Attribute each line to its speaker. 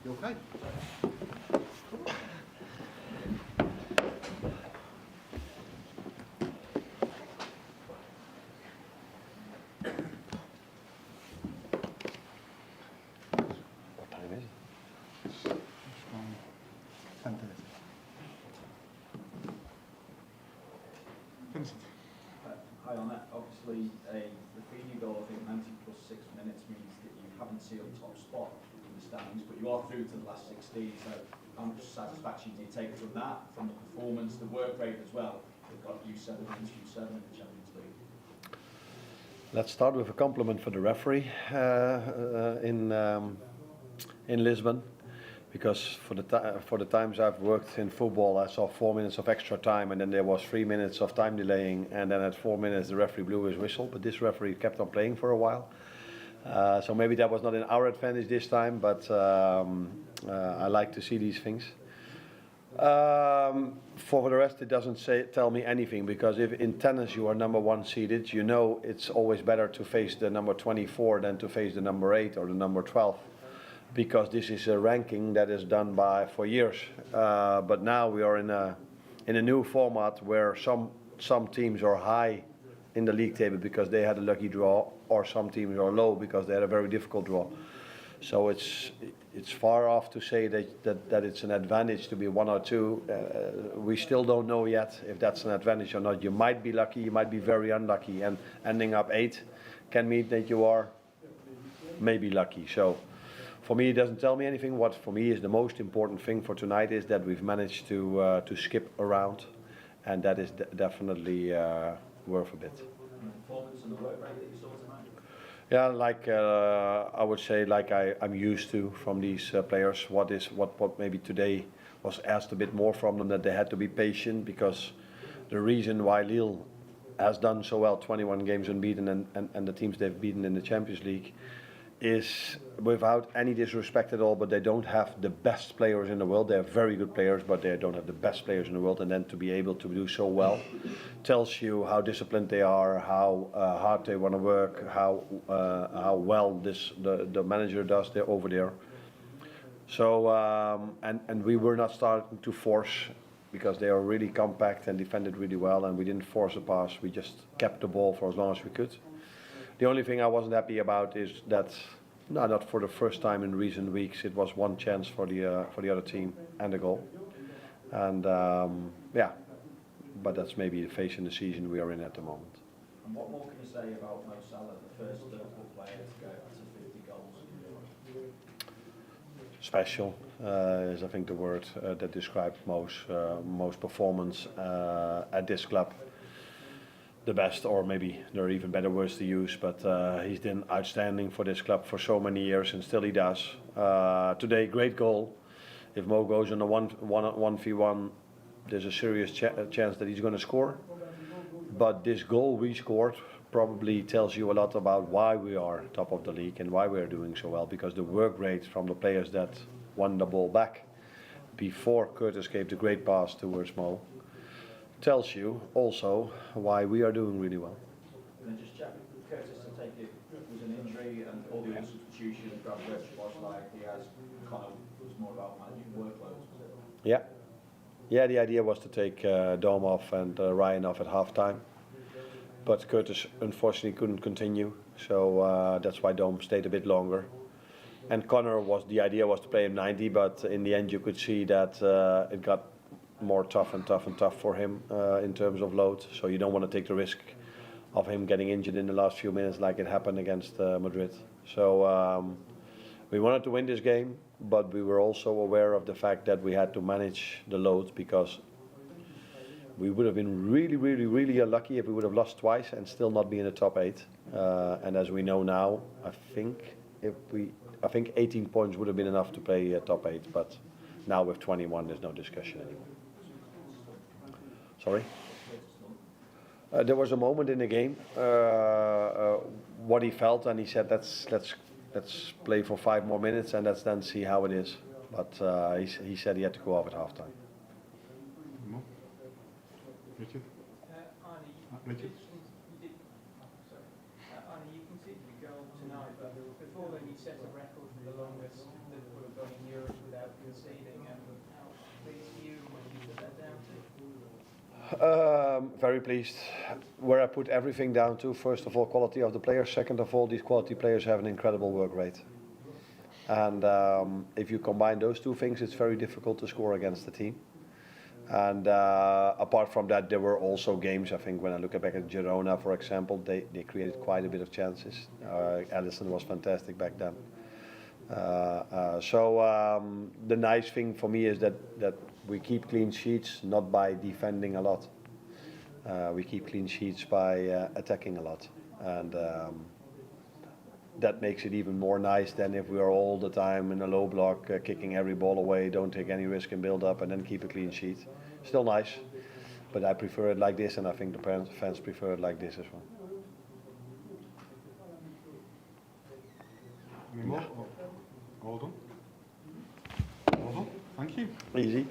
Speaker 1: You okay?
Speaker 2: What time is it?
Speaker 1: It's from 10:30. Finish it.
Speaker 3: Hi on that. Obviously, the Fiji goal, I think 90 plus 6 minutes means that you haven't sealed top spot in the standings, but you are through to the last 16. So, how much satisfaction do you take from that, from the performance, the work rate as well? They've got U7 and U7 in the Champions League.
Speaker 2: Let's start with a compliment for the referee in Lisbon, because for the times I've worked in football, I saw 4 minutes of extra time, and then there was 3 minutes of time delaying, and then at 4 minutes the referee blew his whistle. But this referee kept on playing for a while, so maybe that was not in our advantage this time. But I like to see these things. For the rest, it doesn't tell me anything, because if in tennis you are number 1 seeded, you know it's always better to face the number 24 than to face the number 8 or the number 12, because this is a ranking that is done for years. But now we are in a new format where some teams are high in the league table because they had a lucky draw, or some teams are low because they had a very difficult draw. So it's far off to say that it's an advantage to be 1 or 2. We still don't know yet if that's an advantage or not. You might be lucky, you might be very unlucky, and ending up 8 can mean that you are maybe lucky. So for me, it doesn't tell me anything. What for me is the most important thing for tonight is that we've managed to skip around, and that is definitely worth a bit.
Speaker 3: And the performance and the work rate that you saw tonight?
Speaker 2: Yeah, like I would say, like I'm used to from these players. What maybe today was asked a bit more from them, that they had to be patient, because the reason why Lille has done so well, 21 games unbeaten, and the teams they've beaten in the Champions League, is, without any disrespect at all, but they don't have the best players in the world. They have very good players, but they don't have the best players in the world. And then to be able to do so well tells you how disciplined they are, how hard they want to work, how well the manager does there over there. So and we were not starting to force, because they are really compact and defended really well, and we didn't force a pass. We just kept the ball for as long as we could. The only thing I wasn't happy about is that, no, not for the first time in recent weeks, it was one chance for the other team and a goal. And yeah, but that's maybe the phase in the season we are in at the moment.
Speaker 3: And what more can you say about Mo Salah, the first Liverpool player to go to 50 goals in Europe?
Speaker 2: Special is, I think, the word that describes most performance at this club. The best, or maybe there are even better words to use, but he's been outstanding for this club for so many years, and still he does. Today, great goal. If Mo goes on a 1v1, there's a serious chance that he's going to score. But this goal we scored probably tells you a lot about why we are top of the league and why we are doing so well, because the work rate from the players that won the ball back before Curtis gave the great pass towards Mo tells you also why we are doing really well.
Speaker 3: And then just check, Curtis, to take it was an injury, and all the other substitution and Graduate was like Diaz, Connor was more about managing workloads, was it?
Speaker 2: Yeah, the idea was to take Dom off and Ryan off at half-time, but Curtis unfortunately couldn't continue, so that's why Dom stayed a bit longer. And Connor, the idea was to play him 90, but in the end you could see that it got more tough for him in terms of load, so you don't want to take the risk of him getting injured in the last few minutes like it happened against Madrid. So we wanted to win this game, but we were also aware of the fact that we had to manage the load, because we would have been really unlucky if we would have lost twice and still not be in the top 8. And as we know now, I think 18 points would have been enough to play top 8, but now with 21 there's no discussion anymore. Sorry? There was a moment in the game what he felt, and he said let's play for 5 more minutes and let's then see how it is. But he said he had to go off at halftime.
Speaker 1: Richard?
Speaker 4: Arne,
Speaker 1: Richard?
Speaker 4: Arne, you conceded a goal tonight, but before then you set a record for the longest that would have gone in Europe
Speaker 2: Very pleased. Where I put everything down to, first of all, quality of the players. Second of all, these quality players have an incredible work rate. And if you combine those two things, it's very difficult to score against the team. And apart from that, there were also games, I think, when I look back at Girona, for example, they created quite a bit of chances. Alisson was fantastic back then. The nice thing for me is that we keep clean sheets, not by defending a lot. We keep clean sheets by attacking a lot. And that makes it even more nice than if we are all the time in a low block, kicking every ball away, don't take any risk in build up, and then keep a clean sheet. Still nice, but I prefer it like this, and I think the fans prefer it like this as well.
Speaker 1: Any more? All done. All done. Thank you.
Speaker 2: Easy.